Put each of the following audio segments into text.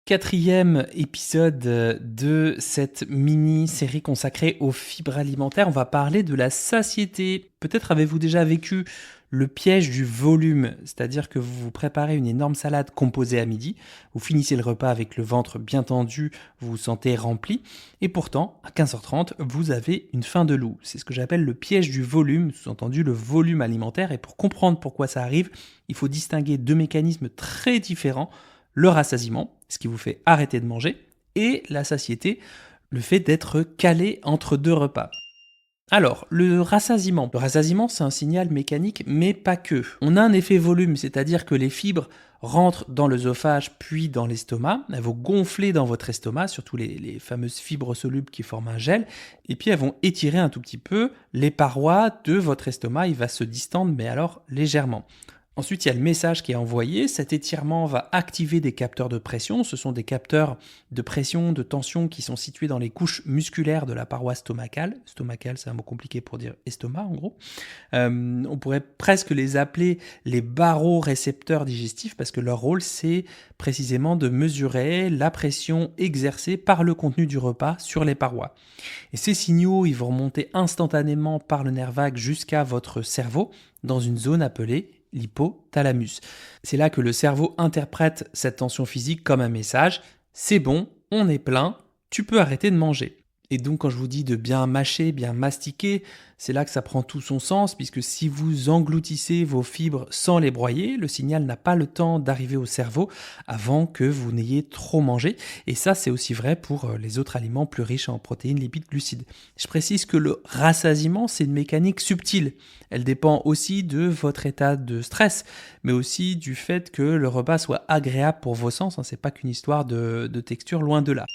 Quatrième épisode de cette mini-série consacrée aux fibres alimentaires. On va parler de la satiété. Peut-être avez-vous déjà vécu le piège du volume, c'est-à-dire que vous vous préparez une énorme salade composée à midi, vous finissez le repas avec le ventre bien tendu, vous vous sentez rempli, et pourtant, à 15h30, vous avez une faim de loup. C'est ce que j'appelle le piège du volume, sous-entendu le volume alimentaire, et pour comprendre pourquoi ça arrive, il faut distinguer deux mécanismes très différents: le rassasiement, ce qui vous fait arrêter de manger, et la satiété, le fait d'être calé entre deux repas. Alors, le rassasiement. Le rassasiement, c'est un signal mécanique, mais pas que. On a un effet volume, c'est-à-dire que les fibres rentrent dans l'œsophage puis dans l'estomac. Elles vont gonfler dans votre estomac, surtout les fameuses fibres solubles qui forment un gel. Et puis elles vont étirer un tout petit peu les parois de votre estomac. Il va se distendre, mais alors légèrement. Ensuite, il y a le message qui est envoyé. Cet étirement va activer des capteurs de pression. Ce sont des capteurs de pression, de tension qui sont situés dans les couches musculaires de la paroi stomacale. Stomacale, c'est un mot compliqué pour dire estomac, en gros. On pourrait presque les appeler les barorécepteurs digestifs parce que leur rôle, c'est précisément de mesurer la pression exercée par le contenu du repas sur les parois. Et ces signaux, ils vont remonter instantanément par le nerf vague jusqu'à votre cerveau dans une zone appelée l'hypothalamus. C'est là que le cerveau interprète cette tension physique comme un message: c'est bon, on est plein, tu peux arrêter de manger. Et donc quand je vous dis de bien mâcher, bien mastiquer, c'est là que ça prend tout son sens, puisque si vous engloutissez vos fibres sans les broyer, le signal n'a pas le temps d'arriver au cerveau avant que vous n'ayez trop mangé. Et ça, c'est aussi vrai pour les autres aliments plus riches en protéines, lipides, glucides. Je précise que le rassasiement, c'est une mécanique subtile. Elle dépend aussi de votre état de stress, mais aussi du fait que le repas soit agréable pour vos sens. C'est pas qu'une histoire de texture, loin de là.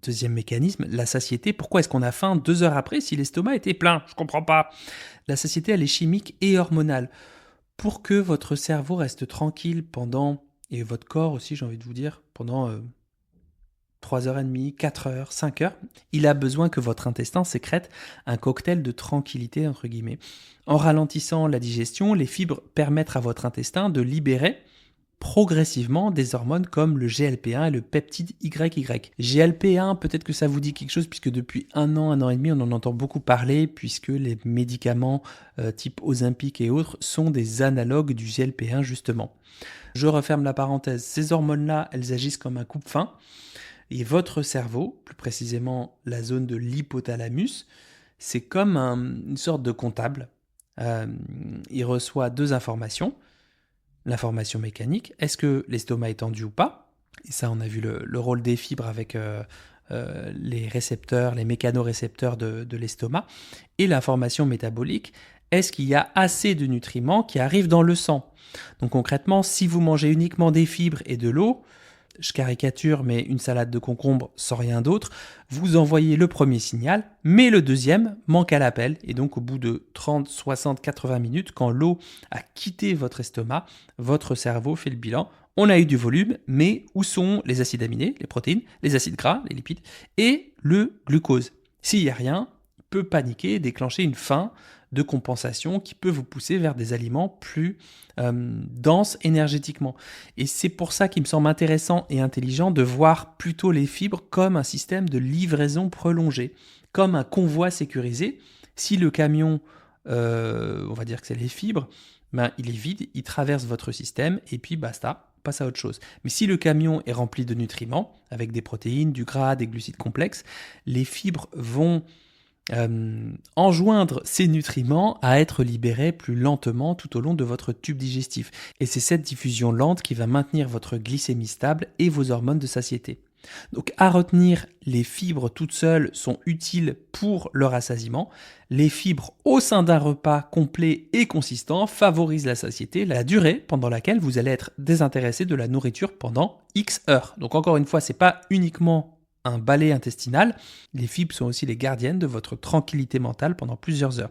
Deuxième mécanisme, la satiété. Pourquoi est-ce qu'on a faim 2 heures après si l'estomac était plein? Je comprends pas. La satiété, elle est chimique et hormonale. Pour que votre cerveau reste tranquille pendant, et votre corps aussi, j'ai envie de vous dire, pendant 3h30, 4 heures, 5 heures, il a besoin que votre intestin sécrète un cocktail de tranquillité, entre guillemets. En ralentissant la digestion, les fibres permettent à votre intestin de libérer progressivement des hormones comme le GLP-1 et le peptide YY. GLP-1, peut-être que ça vous dit quelque chose, puisque depuis un an et demi, on en entend beaucoup parler, puisque les médicaments type Ozempic et autres sont des analogues du GLP-1 justement. Je referme la parenthèse. Ces hormones-là, elles agissent comme un coupe-faim, et votre cerveau, plus précisément la zone de l'hypothalamus, c'est comme une sorte de comptable. Il reçoit 2 informations. L'information mécanique, est-ce que l'estomac est tendu ou pas? Et ça, on a vu le rôle des fibres avec les récepteurs, les mécanorécepteurs de l'estomac. Et l'information métabolique, est-ce qu'il y a assez de nutriments qui arrivent dans le sang? Donc concrètement, si vous mangez uniquement des fibres et de l'eau, je caricature, mais une salade de concombre sans rien d'autre, vous envoyez le premier signal, mais le deuxième manque à l'appel. Et donc au bout de 30, 60, 80 minutes, quand l'eau a quitté votre estomac, votre cerveau fait le bilan. On a eu du volume, mais où sont les acides aminés, les protéines, les acides gras, les lipides, et le glucose? S'il n'y a rien, il peut paniquer, déclencher une faim de compensation qui peut vous pousser vers des aliments plus denses énergétiquement. Et c'est pour ça qu'il me semble intéressant et intelligent de voir plutôt les fibres comme un système de livraison prolongée, comme un convoi sécurisé. Si le camion, on va dire que c'est les fibres, il est vide, il traverse votre système et puis basta, passe à autre chose. Mais si le camion est rempli de nutriments, avec des protéines, du gras, des glucides complexes, les fibres vont enjoindre ces nutriments à être libérés plus lentement tout au long de votre tube digestif. Et c'est cette diffusion lente qui va maintenir votre glycémie stable et vos hormones de satiété. Donc à retenir, les fibres toutes seules sont utiles pour le rassasiement. Les fibres au sein d'un repas complet et consistant favorisent la satiété, la durée pendant laquelle vous allez être désintéressé de la nourriture pendant X heures. Donc encore une fois, c'est pas uniquement un balai intestinal, les fibres sont aussi les gardiennes de votre tranquillité mentale pendant plusieurs heures.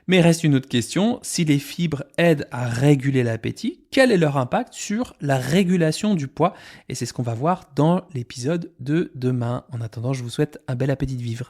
Mais reste une autre question, si les fibres aident à réguler l'appétit, quel est leur impact sur la régulation du poids? Et c'est ce qu'on va voir dans l'épisode de demain. En attendant, je vous souhaite un bel appétit de vivre.